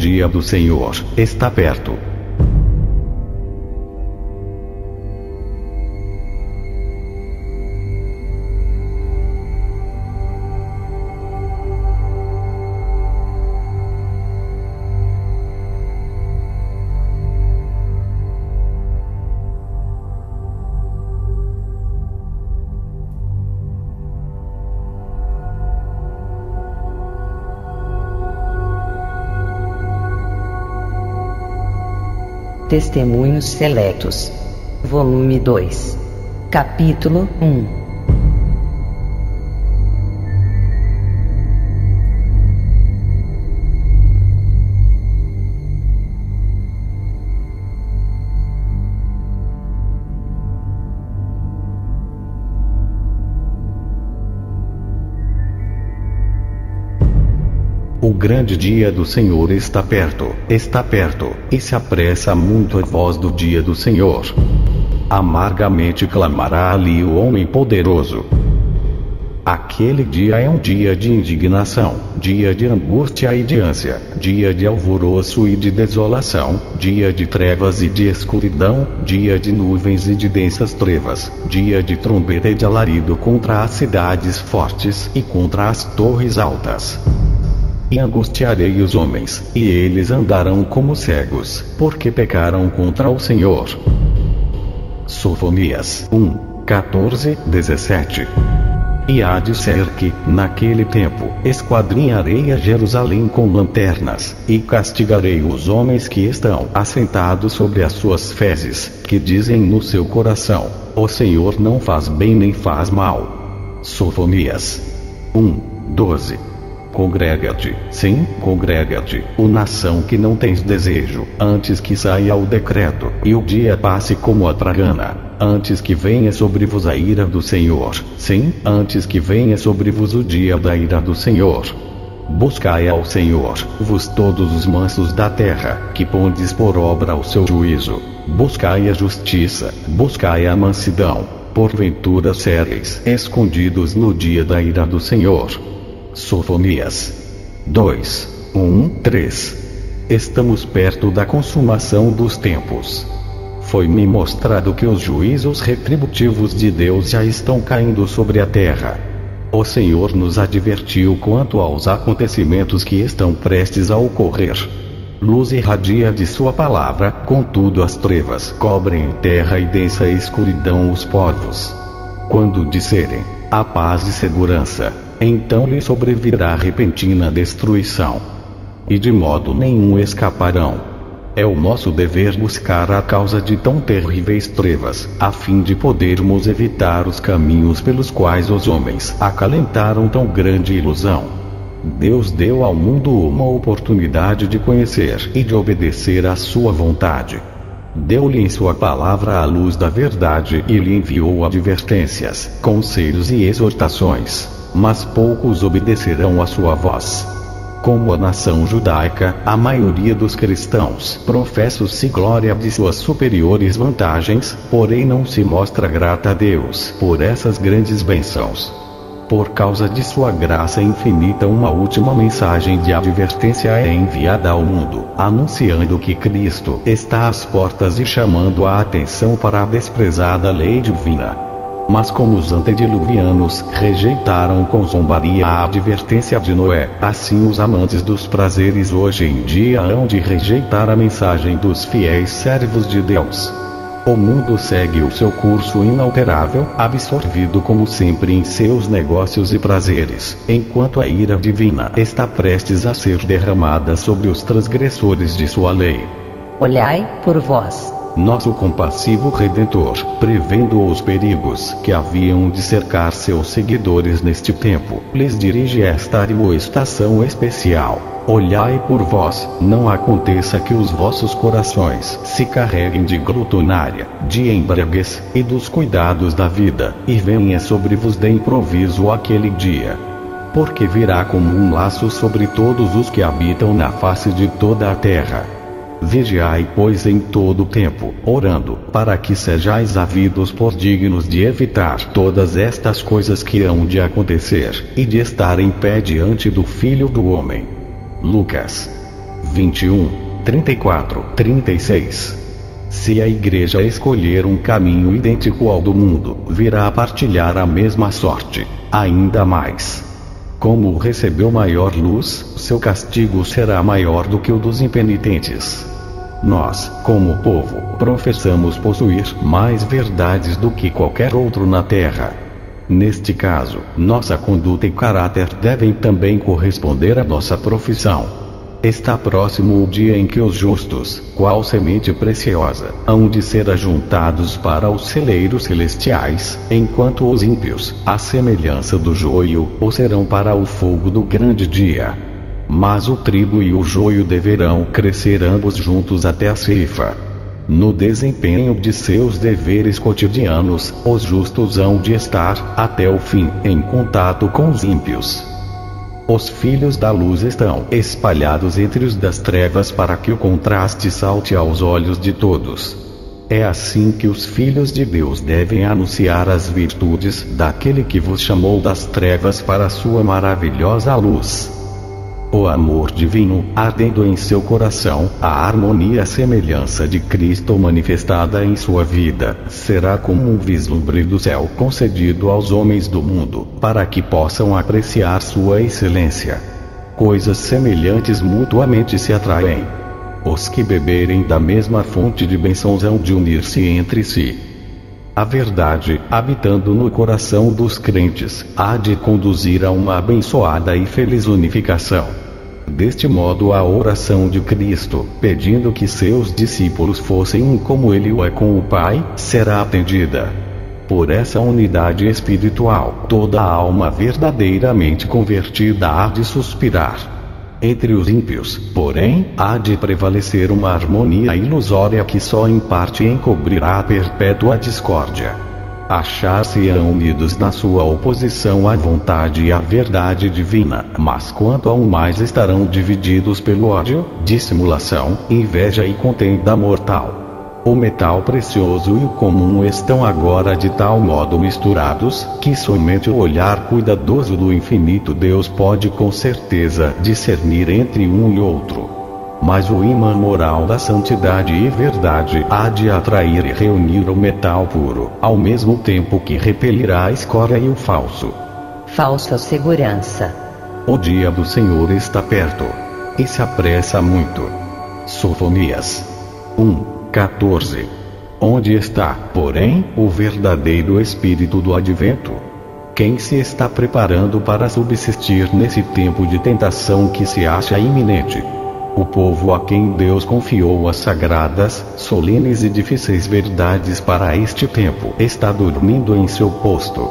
dia do Senhor está perto. Testemunhos Seletos. Volume 2. Capítulo 1. O grande dia do Senhor está perto, e se apressa muito a voz do dia do Senhor. Amargamente clamará ali o homem poderoso. Aquele dia é um dia de indignação, dia de angústia e de ânsia, dia de alvoroço e de desolação, dia de trevas e de escuridão, dia de nuvens e de densas trevas, dia de trombeta e de alarido contra as cidades fortes e contra as torres altas. E angustiarei os homens, e eles andarão como cegos, porque pecaram contra o Senhor. Sofonias 1, 14, 17. E há de ser que, naquele tempo, esquadrinharei a Jerusalém com lanternas, e castigarei os homens que estão assentados sobre as suas fezes, que dizem no seu coração: o Senhor não faz bem nem faz mal. Sofonias 1, 12. Congrega-te, sim, congrega-te, ó nação que não tens desejo, antes que saia o decreto, e o dia passe como a tragana, antes que venha sobre vos a ira do Senhor, sim, antes que venha sobre vos o dia da ira do Senhor. Buscai ao Senhor, vos todos os mansos da terra, que pondes por obra o seu juízo. Buscai a justiça, buscai a mansidão, porventura sereis escondidos no dia da ira do Senhor. Sofonias 2, 1, 3. Estamos perto da consumação dos tempos. Foi-me mostrado que os juízos retributivos de Deus já estão caindo sobre a terra. O Senhor nos advertiu quanto aos acontecimentos que estão prestes a ocorrer. Luz irradia de sua palavra, contudo as trevas cobrem terra e densa escuridão os povos. Quando disserem: a paz e segurança, então lhe sobrevirá repentina destruição. E de modo nenhum escaparão. É o nosso dever buscar a causa de tão terríveis trevas, a fim de podermos evitar os caminhos pelos quais os homens acalentaram tão grande ilusão. Deus deu ao mundo uma oportunidade de conhecer e de obedecer à sua vontade. Deu-lhe em sua palavra a luz da verdade e lhe enviou advertências, conselhos e exortações. Mas poucos obedecerão à sua voz. Como a nação judaica, a maioria dos cristãos professa-se glória de suas superiores vantagens, porém não se mostra grata a Deus por essas grandes bênçãos. Por causa de sua graça infinita, uma última mensagem de advertência é enviada ao mundo, anunciando que Cristo está às portas e chamando a atenção para a desprezada lei divina. Mas como os antediluvianos rejeitaram com zombaria a advertência de Noé, assim os amantes dos prazeres hoje em dia hão de rejeitar a mensagem dos fiéis servos de Deus. O mundo segue o seu curso inalterável, absorvido como sempre em seus negócios e prazeres, enquanto a ira divina está prestes a ser derramada sobre os transgressores de sua lei. Olhai por vós, nosso compassivo Redentor, prevendo os perigos que haviam de cercar seus seguidores neste tempo, lhes dirige esta admoestação especial: olhai por vós, não aconteça que os vossos corações se carreguem de glutonária, de embriaguez, e dos cuidados da vida, e venha sobre vos de improviso aquele dia. Porque virá como um laço sobre todos os que habitam na face de toda a terra. Vigiai, pois, em todo o tempo, orando, para que sejais havidos por dignos de evitar todas estas coisas que hão de acontecer, e de estar em pé diante do Filho do Homem. Lucas 21, 34, 36. Se a igreja escolher um caminho idêntico ao do mundo, virá a partilhar a mesma sorte, ainda mais. Como recebeu maior luz, seu castigo será maior do que o dos impenitentes. Nós, como povo, professamos possuir mais verdades do que qualquer outro na terra. Neste caso, nossa conduta e caráter devem também corresponder à nossa profissão. Está próximo o dia em que os justos, qual semente preciosa, hão de ser ajuntados para os celeiros celestiais, enquanto os ímpios, à semelhança do joio, o serão para o fogo do grande dia. Mas o trigo e o joio deverão crescer ambos juntos até a ceifa. No desempenho de seus deveres cotidianos, os justos hão de estar, até o fim, em contato com os ímpios. Os filhos da luz estão espalhados entre os das trevas para que o contraste salte aos olhos de todos. É assim que os filhos de Deus devem anunciar as virtudes daquele que vos chamou das trevas para a sua maravilhosa luz. O amor divino, ardendo em seu coração, a harmonia e a semelhança de Cristo manifestada em sua vida, será como um vislumbre do céu concedido aos homens do mundo, para que possam apreciar sua excelência. Coisas semelhantes mutuamente se atraem. Os que beberem da mesma fonte de bênçãos hão de unir-se entre si. A verdade, habitando no coração dos crentes, há de conduzir a uma abençoada e feliz unificação. Deste modo, a oração de Cristo, pedindo que seus discípulos fossem um como ele o é com o Pai, será atendida. Por essa unidade espiritual, toda a alma verdadeiramente convertida há de suspirar. Entre os ímpios, porém, há de prevalecer uma harmonia ilusória que só em parte encobrirá a perpétua discórdia. Achar-se-ão unidos na sua oposição à vontade e à verdade divina, mas quanto ao mais estarão divididos pelo ódio, dissimulação, inveja e contenda mortal. O metal precioso e o comum estão agora de tal modo misturados, que somente o olhar cuidadoso do infinito Deus pode com certeza discernir entre um e outro. Mas o imã moral da santidade e verdade há de atrair e reunir o metal puro, ao mesmo tempo que repelirá a escória e o falso. Falsa segurança. O dia do Senhor está perto. E se apressa muito. Sofonias 1:14. Onde está, porém, o verdadeiro espírito do advento? Quem se está preparando para subsistir nesse tempo de tentação que se acha iminente? O povo a quem Deus confiou as sagradas, solenes e difíceis verdades para este tempo está dormindo em seu posto.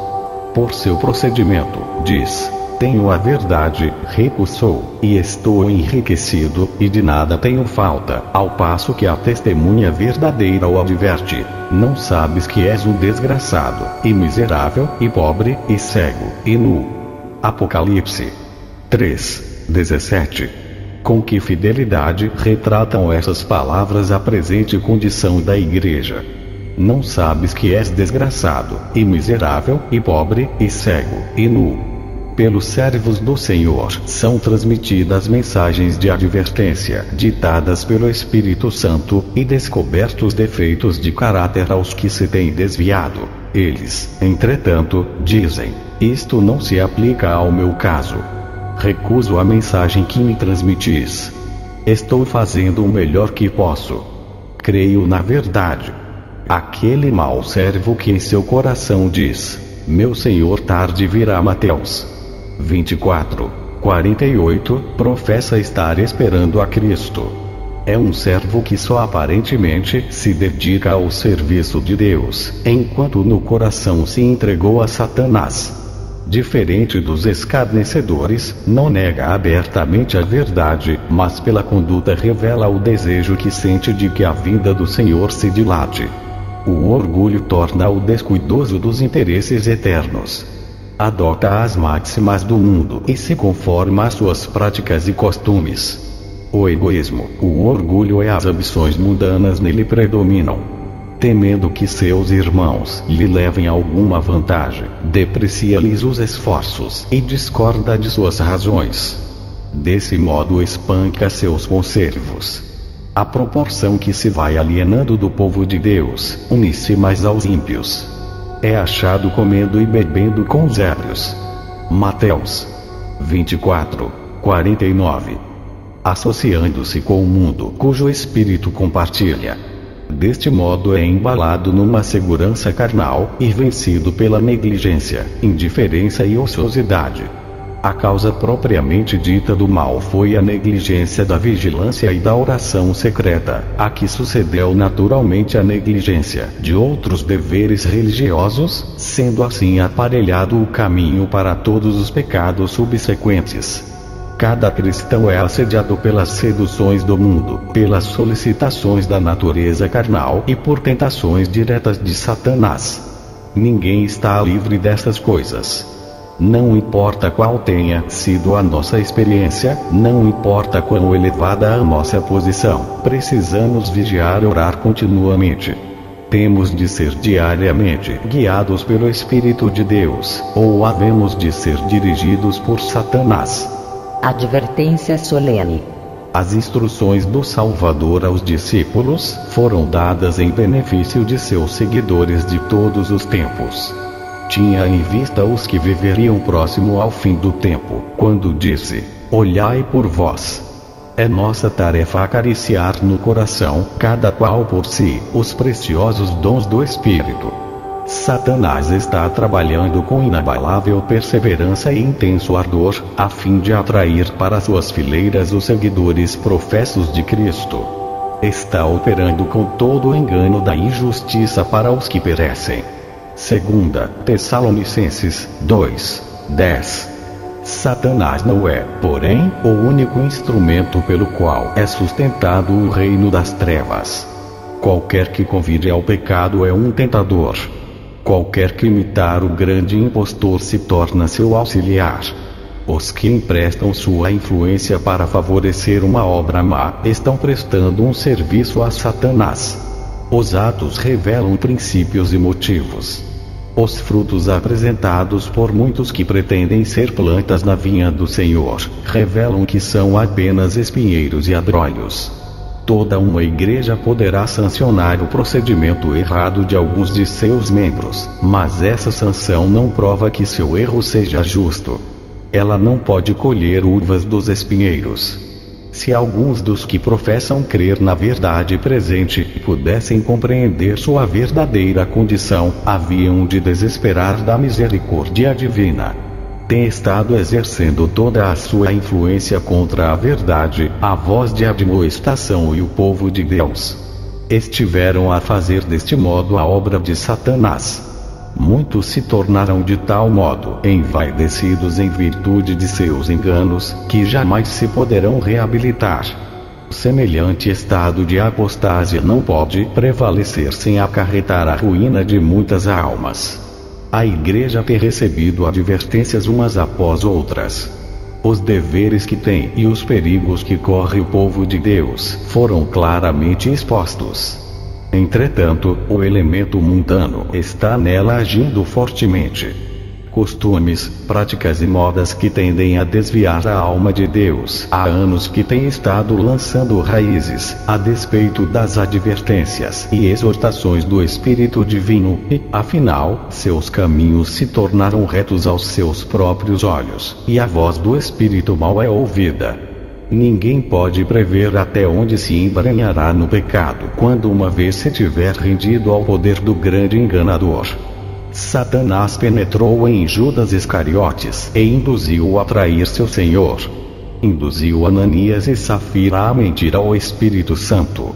Por seu procedimento, diz: tenho a verdade, rico sou, e estou enriquecido, e de nada tenho falta, ao passo que a testemunha verdadeira o adverte: não sabes que és um desgraçado, e miserável, e pobre, e cego, e nu. Apocalipse 3:17. Com que fidelidade retratam essas palavras a presente condição da igreja? Não sabes que és desgraçado, e miserável, e pobre, e cego, e nu. Pelos servos do Senhor são transmitidas mensagens de advertência, ditadas pelo Espírito Santo, e descobertos defeitos de caráter aos que se têm desviado. Eles, entretanto, dizem: isto não se aplica ao meu caso. Recuso a mensagem que me transmitis. Estou fazendo o melhor que posso. Creio na verdade. Aquele mau servo que em seu coração diz: meu Senhor tarde virá. Mateus 24:48, professa estar esperando a Cristo. É um servo que só aparentemente se dedica ao serviço de Deus, enquanto no coração se entregou a Satanás. Diferente dos escarnecedores, não nega abertamente a verdade, mas pela conduta revela o desejo que sente de que a vinda do Senhor se dilate. O orgulho torna-o descuidoso dos interesses eternos. Adota as máximas do mundo e se conforma às suas práticas e costumes. O egoísmo, o orgulho e as ambições mundanas nele predominam. Temendo que seus irmãos lhe levem alguma vantagem, deprecia-lhes os esforços e discorda de suas razões. Desse modo espanca seus conservos. À proporção que se vai alienando do povo de Deus, une-se mais aos ímpios. É achado comendo e bebendo com os ébrios. Mateus 24:49. Associando-se com o mundo cujo espírito compartilha. Deste modo é embalado numa segurança carnal e vencido pela negligência, indiferença e ociosidade. A causa propriamente dita do mal foi a negligência da vigilância e da oração secreta, a que sucedeu naturalmente a negligência de outros deveres religiosos, sendo assim aparelhado o caminho para todos os pecados subsequentes. Cada cristão é assediado pelas seduções do mundo, pelas solicitações da natureza carnal e por tentações diretas de Satanás. Ninguém está livre dessas coisas. Não importa qual tenha sido a nossa experiência, não importa quão elevada a nossa posição, precisamos vigiar e orar continuamente. Temos de ser diariamente guiados pelo Espírito de Deus, ou havemos de ser dirigidos por Satanás. Advertência solene. As instruções do Salvador aos discípulos foram dadas em benefício de seus seguidores de todos os tempos. Tinha em vista os que viveriam próximo ao fim do tempo, quando disse: olhai por vós. É nossa tarefa acariciar no coração, cada qual por si, os preciosos dons do Espírito. Satanás está trabalhando com inabalável perseverança e intenso ardor, a fim de atrair para suas fileiras os seguidores professos de Cristo. Está operando com todo o engano da injustiça para os que perecem. 2 Tessalonicenses 2:10. Satanás não é, porém, o único instrumento pelo qual é sustentado o reino das trevas. Qualquer que convide ao pecado é um tentador. Qualquer que imitar o grande impostor se torna seu auxiliar. Os que emprestam sua influência para favorecer uma obra má estão prestando um serviço a Satanás. Os atos revelam princípios e motivos. Os frutos apresentados por muitos que pretendem ser plantas na vinha do Senhor, revelam que são apenas espinheiros e abrolhos. Toda uma igreja poderá sancionar o procedimento errado de alguns de seus membros, mas essa sanção não prova que seu erro seja justo. Ela não pode colher uvas dos espinheiros. Se alguns dos que professam crer na verdade presente pudessem compreender sua verdadeira condição, haviam de desesperar da misericórdia divina. Tem estado exercendo toda a sua influência contra a verdade, a voz de admoestação e o povo de Deus. Estiveram a fazer deste modo a obra de Satanás. Muitos se tornaram de tal modo envaidecidos em virtude de seus enganos, que jamais se poderão reabilitar. Semelhante estado de apostásia não pode prevalecer sem acarretar a ruína de muitas almas. A igreja tem recebido advertências umas após outras. Os deveres que tem e os perigos que corre o povo de Deus foram claramente expostos. Entretanto, o elemento mundano está nela agindo fortemente. Costumes, práticas e modas que tendem a desviar a alma de Deus há anos que tem estado lançando raízes, a despeito das advertências e exortações do Espírito Divino, e, afinal, seus caminhos se tornaram retos aos seus próprios olhos, e a voz do Espírito mal é ouvida. Ninguém pode prever até onde se embrenhará no pecado quando uma vez se tiver rendido ao poder do grande enganador. Satanás penetrou em Judas Iscariotes e induziu-o a trair seu Senhor. Induziu Ananias e Safira a mentir ao Espírito Santo.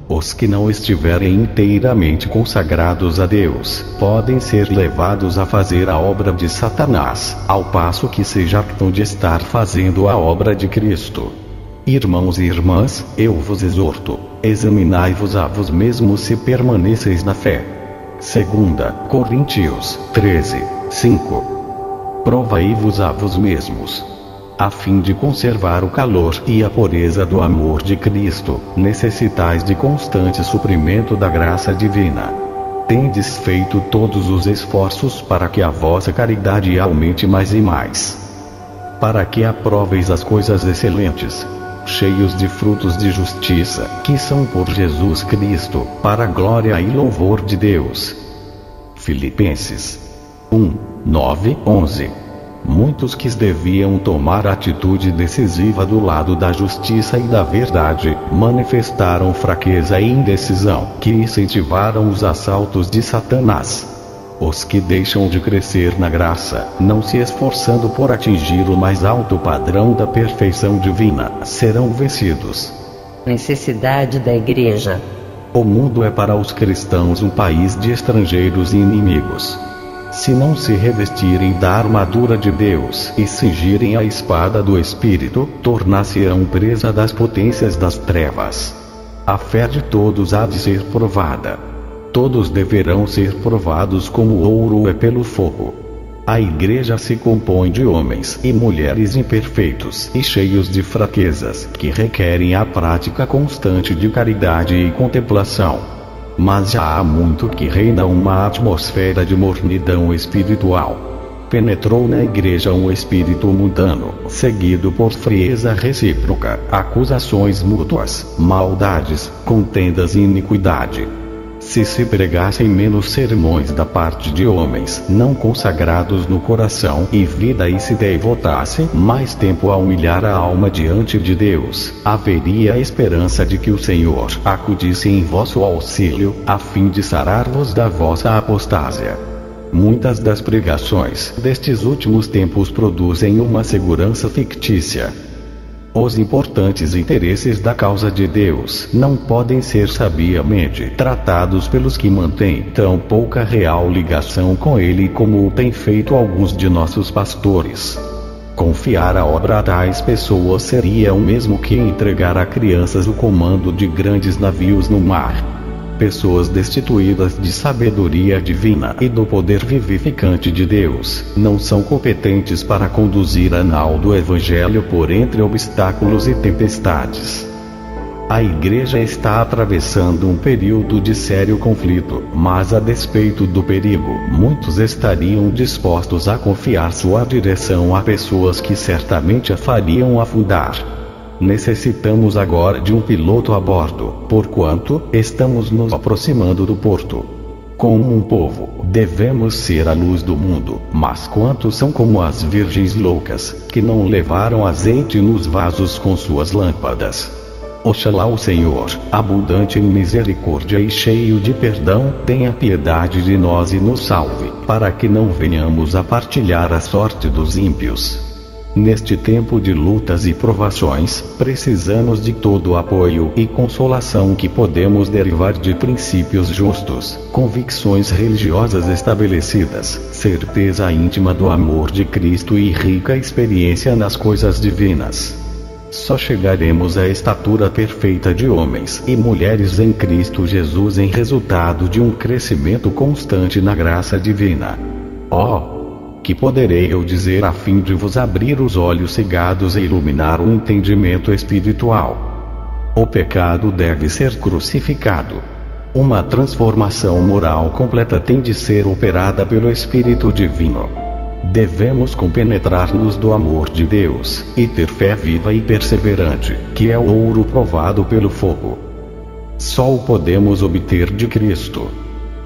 Os que não estiverem inteiramente consagrados a Deus podem ser levados a fazer a obra de Satanás, ao passo que se jactam de estar fazendo a obra de Cristo. Irmãos e irmãs, eu vos exorto, examinai-vos a vos mesmos se permaneceis na fé. 2 Coríntios 13:5. Provai-vos a vos mesmos. A fim de conservar o calor e a pureza do amor de Cristo, necessitais de constante suprimento da graça divina. Tendes feito todos os esforços para que a vossa caridade aumente mais e mais. para que aproveis as coisas excelentes, cheios de frutos de justiça, que são por Jesus Cristo, para a glória e louvor de Deus. Filipenses 1:9-11. Muitos que deviam tomar atitude decisiva do lado da justiça e da verdade, manifestaram fraqueza e indecisão, que incentivaram os assaltos de Satanás. Os que deixam de crescer na graça, não se esforçando por atingir o mais alto padrão da perfeição divina, serão vencidos. Necessidade da Igreja. O mundo é para os cristãos um país de estrangeiros e inimigos. Se não se revestirem da armadura de Deus e cingirem a espada do Espírito, tornar-se-ão presa das potências das trevas. A fé de todos há de ser provada. Todos deverão ser provados como o ouro é pelo fogo. A Igreja se compõe de homens e mulheres imperfeitos e cheios de fraquezas, que requerem a prática constante de caridade e contemplação. Mas já há muito que reina uma atmosfera de mornidão espiritual. Penetrou na Igreja um espírito mundano, seguido por frieza recíproca, acusações mútuas, maldades, contendas e iniquidade. Se pregassem menos sermões da parte de homens não consagrados no coração e vida e se devotassem mais tempo a humilhar a alma diante de Deus, haveria a esperança de que o Senhor acudisse em vosso auxílio, a fim de sarar-vos da vossa apostásia. Muitas das pregações destes últimos tempos produzem uma segurança fictícia. Os importantes interesses da causa de Deus não podem ser sabiamente tratados pelos que mantêm tão pouca real ligação com Ele como o têm feito alguns de nossos pastores. Confiar a obra a tais pessoas seria o mesmo que entregar a crianças o comando de grandes navios no mar. Pessoas destituídas de sabedoria divina e do poder vivificante de Deus, não são competentes para conduzir a nau do Evangelho por entre obstáculos e tempestades. A Igreja está atravessando um período de sério conflito, mas a despeito do perigo, muitos estariam dispostos a confiar sua direção a pessoas que certamente a fariam afundar. Necessitamos agora de um piloto a bordo, porquanto estamos nos aproximando do porto. Como um povo, devemos ser a luz do mundo, mas quantos são como as virgens loucas, que não levaram azeite nos vasos com suas lâmpadas? Oxalá o Senhor, abundante em misericórdia e cheio de perdão, tenha piedade de nós e nos salve, para que não venhamos a partilhar a sorte dos ímpios. Neste tempo de lutas e provações, precisamos de todo o apoio e consolação que podemos derivar de princípios justos, convicções religiosas estabelecidas, certeza íntima do amor de Cristo e rica experiência nas coisas divinas. Só chegaremos à estatura perfeita de homens e mulheres em Cristo Jesus em resultado de um crescimento constante na graça divina. Que poderei eu dizer a fim de vos abrir os olhos cegados e iluminar o entendimento espiritual? O pecado deve ser crucificado. Uma transformação moral completa tem de ser operada pelo Espírito Divino. Devemos compenetrar-nos do amor de Deus, e ter fé viva e perseverante, que é o ouro provado pelo fogo. Só o podemos obter de Cristo.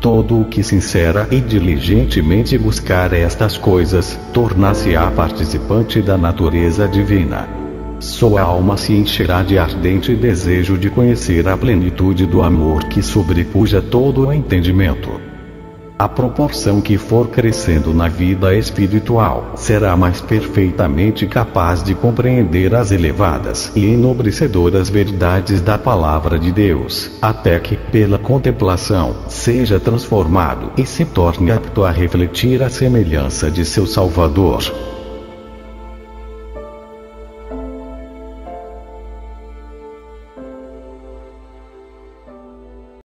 Todo o que sincera e diligentemente buscar estas coisas, tornar-se-á participante da natureza divina. Sua alma se encherá de ardente desejo de conhecer a plenitude do amor que sobrepuja todo o entendimento. À proporção que for crescendo na vida espiritual, será mais perfeitamente capaz de compreender as elevadas e enobrecedoras verdades da Palavra de Deus, até que, pela contemplação, seja transformado e se torne apto a refletir a semelhança de seu Salvador.